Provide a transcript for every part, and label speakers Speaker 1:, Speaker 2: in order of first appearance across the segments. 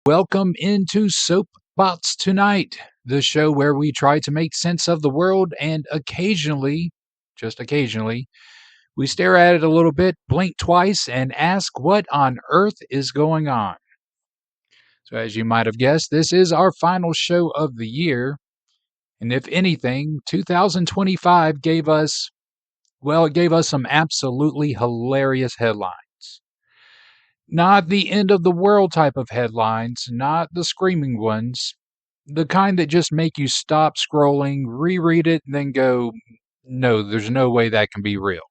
Speaker 1: Welcome into Soapbox Tonight, the show where we try to make sense of the world and occasionally, just occasionally, we stare at it a little bit, blink twice, and ask what on earth is going on. So, as you might have guessed, this is our final show of the year. And if anything, 2025 gave us, well, it gave us some absolutely hilarious headlines. Not the end of the world type of headlines, not the screaming ones, the kind that just make you stop scrolling, reread it, and then go, no, there's no way that can be real.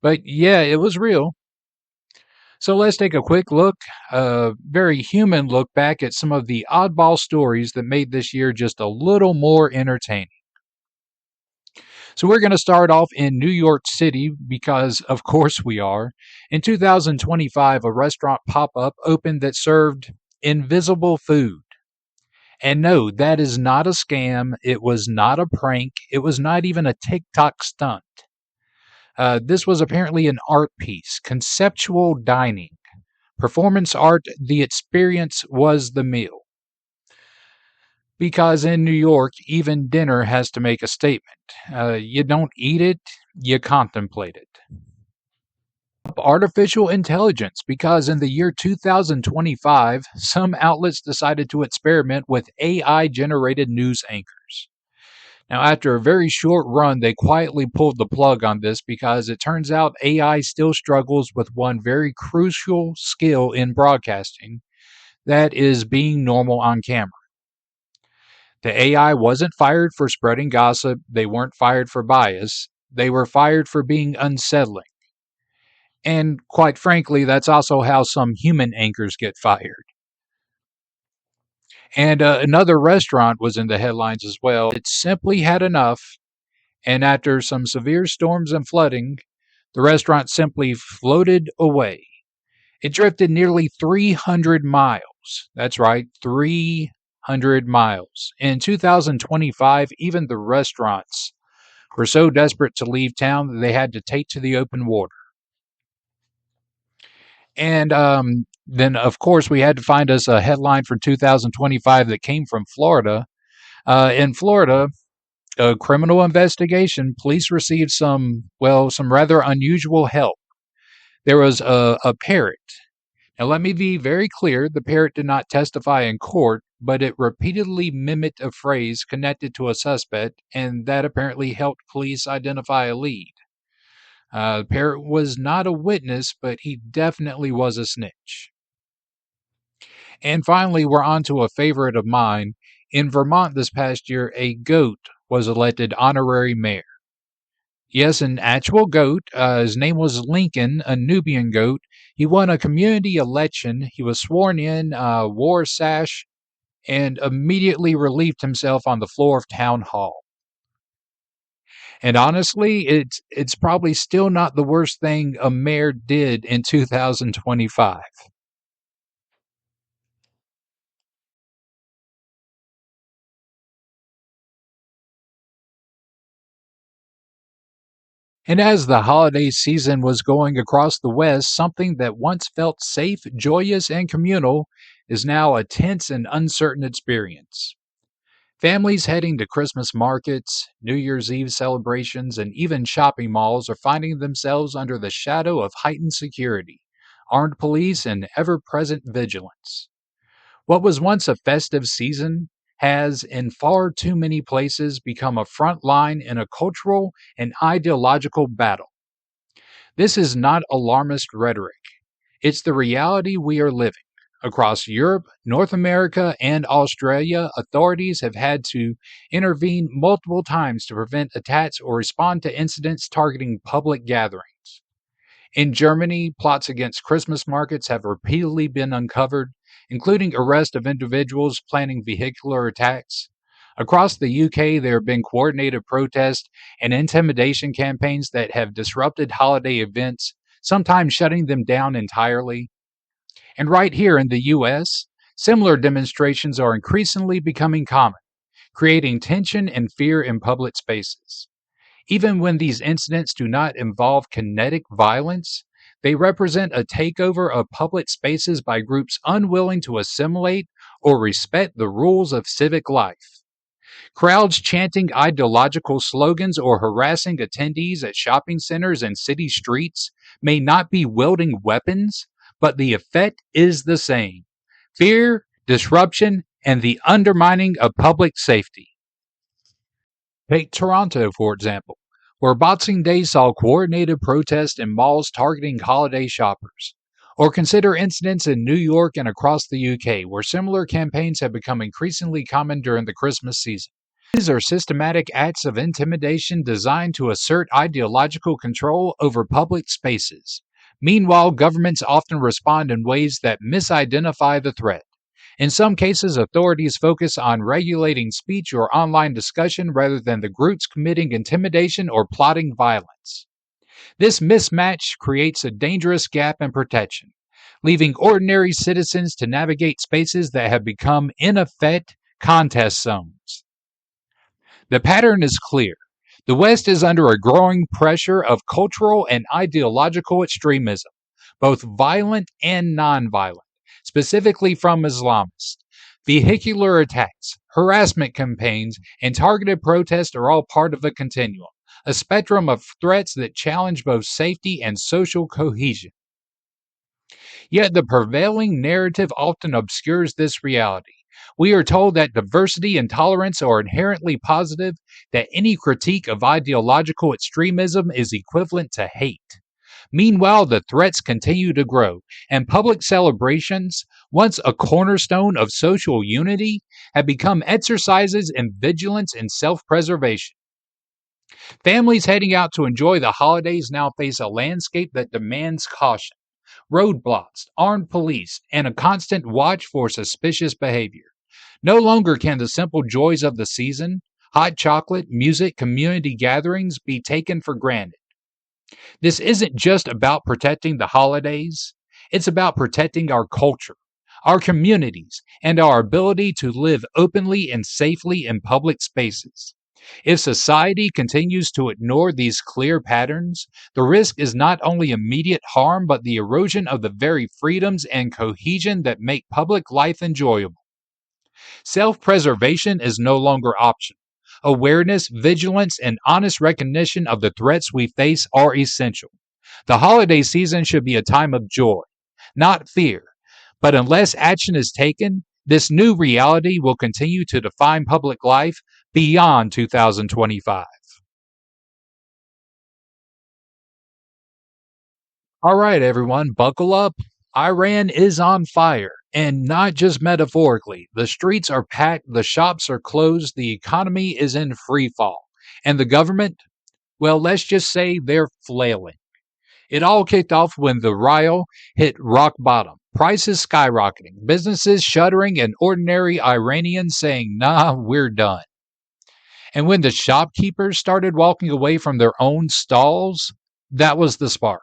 Speaker 1: But yeah, it was real. So let's take a quick look, a very human look back at some of the oddball stories that made this year just a little more entertaining. So we're going to start off in New York City because, of course, we are. In 2025, a restaurant pop-up opened that served invisible food. And no, that is not a scam. It was not a prank. It was not even a TikTok stunt. This was apparently an art piece, conceptual dining. Performance art, the experience was the meal. Because in New York, even dinner has to make a statement. You don't eat it, you contemplate it. Artificial intelligence, because in the year 2025, some outlets decided to experiment with AI generated news anchors. Now, after a very short run, they quietly pulled the plug on this because it turns out AI still struggles with one very crucial skill in broadcasting, that is being normal on camera. The AI wasn't fired for spreading gossip, they weren't fired for bias, they were fired for being unsettling. And quite frankly, that's also how some human anchors get fired. And another restaurant was in the headlines as well. It simply had enough, and after some severe storms and flooding, the restaurant simply floated away. It drifted nearly 300 miles. That's right, 300 miles. In 2025, even the restaurants were so desperate to leave town that they had to take to the open water. And then, of course, we had to find us a headline for 2025 that came from Florida. In Florida, a criminal investigation, police received some rather unusual help. There was a parrot. Now, let me be very clear, the parrot did not testify in court, but it repeatedly mimicked a phrase connected to a suspect, and that apparently helped police identify a lead. The parrot was not a witness, but he definitely was a snitch. And finally, we're on to a favorite of mine. In Vermont this past year, a goat was elected honorary mayor. Yes, an actual goat. His name was Lincoln, a Nubian goat. He won a community election. He was sworn in, wore a sash, and immediately relieved himself on the floor of town hall. And honestly, it's probably still not the worst thing a mayor did in 2025. And as the holiday season was going across the West, something that once felt safe, joyous, and communal is now a tense and uncertain experience. Families heading to Christmas markets, New Year's Eve celebrations, and even shopping malls are finding themselves under the shadow of heightened security, armed police, and ever present vigilance. What was once a festive season has, in far too many places, become a front line in a cultural and ideological battle. This is not alarmist rhetoric. It's the reality we are living. Across Europe, North America, and Australia, authorities have had to intervene multiple times to prevent attacks or respond to incidents targeting public gatherings. In Germany, plots against Christmas markets have repeatedly been uncovered, including arrest of individuals planning vehicular attacks. Across the UK, there have been coordinated protests and intimidation campaigns that have disrupted holiday events, sometimes shutting them down entirely. And right here in the US, similar demonstrations are increasingly becoming common, creating tension and fear in public spaces. Even when these incidents do not involve kinetic violence, They represent a takeover of public spaces by groups unwilling to assimilate or respect the rules of civic life. Crowds chanting ideological slogans or harassing attendees at shopping centers and city streets may not be wielding weapons, but the effect is the same: fear, disruption, and the undermining of public safety. Take Toronto, for example, where Boxing Day saw coordinated protests in malls targeting holiday shoppers. Or consider incidents in New York and across the UK, where similar campaigns have become increasingly common during the Christmas season. These are systematic acts of intimidation designed to assert ideological control over public spaces. Meanwhile, governments often respond in ways that misidentify the threat. In some cases, authorities focus on regulating speech or online discussion rather than the groups committing intimidation or plotting violence. This mismatch creates a dangerous gap in protection, leaving ordinary citizens to navigate spaces that have become, in effect, contest zones. The pattern is clear. The West is under a growing pressure of cultural and ideological extremism, both violent and nonviolent, specifically from Islamists. Vehicular attacks, harassment campaigns, and targeted protests are all part of the continuum, a spectrum of threats that challenge both safety and social cohesion. Yet the prevailing narrative often obscures this reality. We are told that diversity and tolerance are inherently positive, that any critique of ideological extremism is equivalent to hate. Meanwhile, the threats continue to grow, and public celebrations, once a cornerstone of social unity, have become exercises in vigilance and self-preservation. Families heading out to enjoy the holidays now face a landscape that demands caution: roadblocks, armed police, and a constant watch for suspicious behavior. No longer can the simple joys of the season, hot chocolate, music, community gatherings, be taken for granted. This isn't just about protecting the holidays, it's about protecting our culture, our communities, and our ability to live openly and safely in public spaces. If society continues to ignore these clear patterns, the risk is not only immediate harm but the erosion of the very freedoms and cohesion that make public life enjoyable. Self-preservation is no longer optional. Awareness, vigilance, and honest recognition of the threats we face are essential. The holiday season should be a time of joy, not fear. But unless action is taken, this new reality will continue to define public life beyond 2025. All right, everyone, buckle up. Iran is on fire, and not just metaphorically. The streets are packed, the shops are closed, the economy is in free fall. And the government, well, let's just say they're flailing. It all kicked off when the rial hit rock bottom. Prices skyrocketing, businesses shuttering, and ordinary Iranians saying, nah, we're done. And when the shopkeepers started walking away from their own stalls, that was the spark.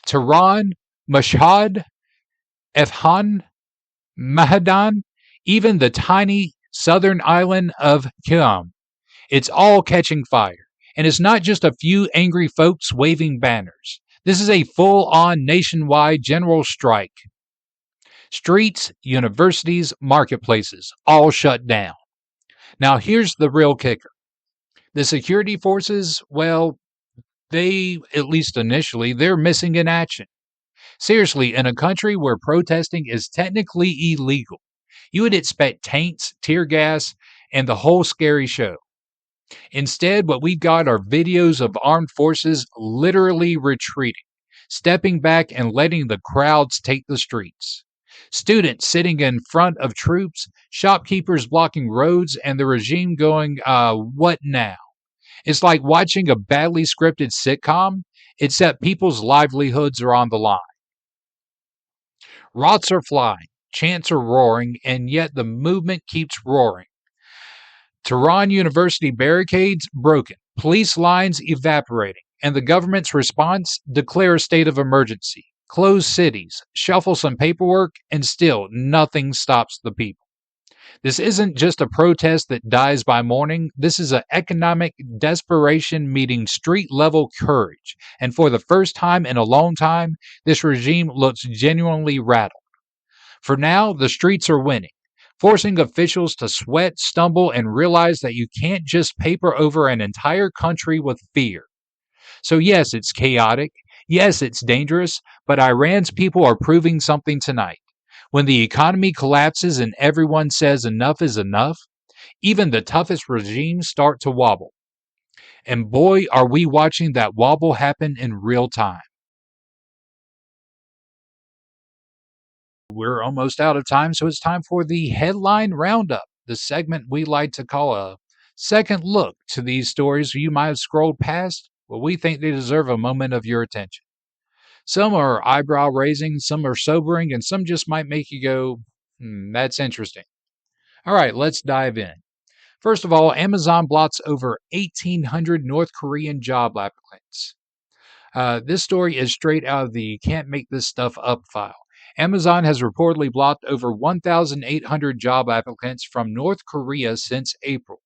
Speaker 1: Tehran, Mashhad, Efhan, Mahadan, even the tiny southern island of Qom. It's all catching fire. And it's not just a few angry folks waving banners. This is a full-on nationwide general strike. Streets, universities, marketplaces, all shut down. Now here's the real kicker. The security forces, well, they, at least initially, they're missing in action. Seriously, in a country where protesting is technically illegal, you would expect tanks, tear gas, and the whole scary show. Instead, what we got are videos of armed forces literally retreating, stepping back and letting the crowds take the streets. Students sitting in front of troops, shopkeepers blocking roads, and the regime going, what now? It's like watching a badly scripted sitcom, except people's livelihoods are on the line. Rots are flying, chants are roaring, and yet the movement keeps roaring. Tehran University barricades broken, police lines evaporating, and the government's response: declare a state of emergency, close cities, shuffle some paperwork, and still nothing stops the people. This isn't just a protest that dies by morning. This is an economic desperation meeting street level courage. And for the first time in a long time, this regime looks genuinely rattled. For now, the streets are winning, forcing officials to sweat, stumble, and realize that you can't just paper over an entire country with fear. So, yes, it's chaotic. Yes, it's dangerous, but Iran's people are proving something tonight. When the economy collapses and everyone says enough is enough, even the toughest regimes start to wobble. And boy, are we watching that wobble happen in real time. We're almost out of time, so it's time for the headline roundup, the segment we like to call a second look to these stories you might have scrolled past. Well, we think they deserve a moment of your attention. Some are eyebrow raising, some are sobering, and some just might make you go, that's interesting. All right, let's dive in. First of all, Amazon blots over 1,800 North Korean job applicants. This story is straight out of the Can't Make This Stuff Up file. Amazon has reportedly blocked over 1,800 job applicants from North Korea since April.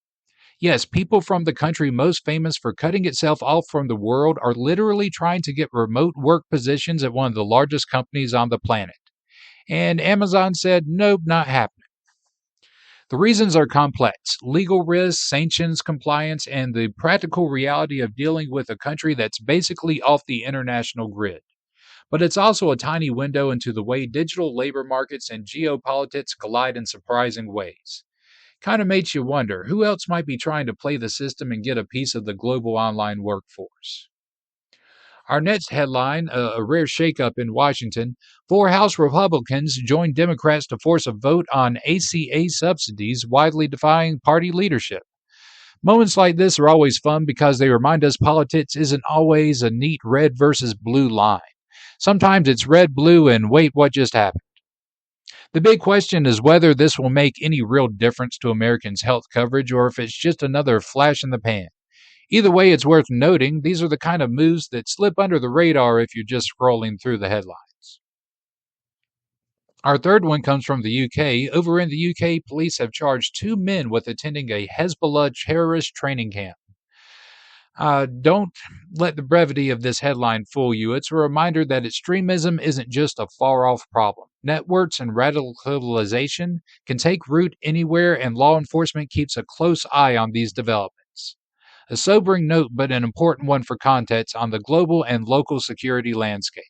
Speaker 1: Yes, people from the country most famous for cutting itself off from the world are literally trying to get remote work positions at one of the largest companies on the planet. And Amazon said, nope, not happening. The reasons are complex: legal risks, sanctions compliance, and the practical reality of dealing with a country that's basically off the international grid. But it's also a tiny window into the way digital labor markets and geopolitics collide in surprising ways. Kind of makes you wonder who else might be trying to play the system and get a piece of the global online workforce. Our next headline, a rare shakeup in Washington. 4 House Republicans joined Democrats to force a vote on ACA subsidies, widely defying party leadership. Moments like this are always fun because they remind us politics isn't always a neat red versus blue line. Sometimes it's red, blue, and wait, what just happened? The big question is whether this will make any real difference to Americans' health coverage or if it's just another flash in the pan. Either way, it's worth noting these are the kind of moves that slip under the radar if you're just scrolling through the headlines. Our third one comes from the UK. Over in the UK, police have charged 2 men with attending a Hezbollah terrorist training camp. Don't let the brevity of this headline fool you. It's a reminder that extremism isn't just a far off problem. Networks and radicalization can take root anywhere, and law enforcement keeps a close eye on these developments. A sobering note, but an important one for context on the global and local security landscape.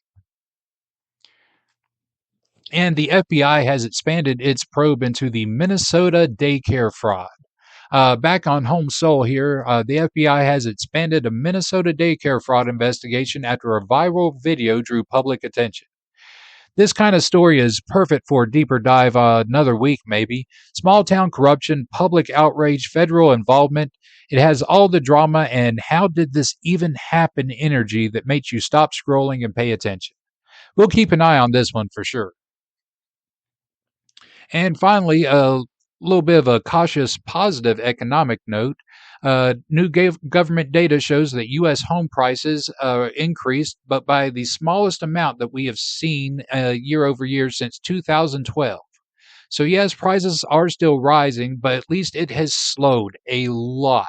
Speaker 1: And the FBI has expanded its probe into the Minnesota daycare fraud. Back on home soil here, the FBI has expanded a Minnesota daycare fraud investigation after a viral video drew public attention. This kind of story is perfect for a deeper dive another week, maybe. Small town corruption, public outrage, federal involvement. It has all the drama and how did this even happen energy that makes you stop scrolling and pay attention. We'll keep an eye on this one for sure. And finally, a little bit of a cautious positive economic note. New government data shows that U.S. home prices increased, but by the smallest amount that we have seen year over year since 2012. So, yes, prices are still rising, but at least it has slowed a lot.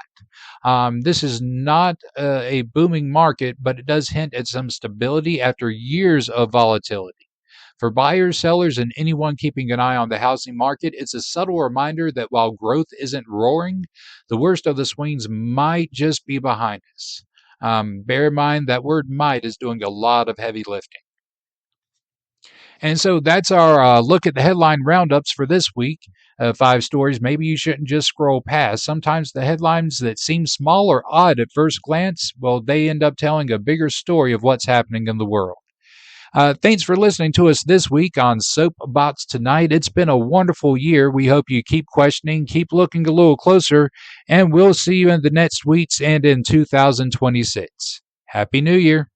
Speaker 1: This is not a booming market, but it does hint at some stability after years of volatility. For buyers, sellers, and anyone keeping an eye on the housing market, it's a subtle reminder that while growth isn't roaring, the worst of the swings might just be behind us. Bear in mind that word might is doing a lot of heavy lifting. And so that's our look at the headline roundups for this week. 5 stories maybe you shouldn't just scroll past. Sometimes the headlines that seem small or odd at first glance, well, they end up telling a bigger story of what's happening in the world. Thanks for listening to us this week on Soapbox Tonight. It's been a wonderful year. We hope you keep questioning, keep looking a little closer, and we'll see you in the next weeks and in 2026. Happy New Year.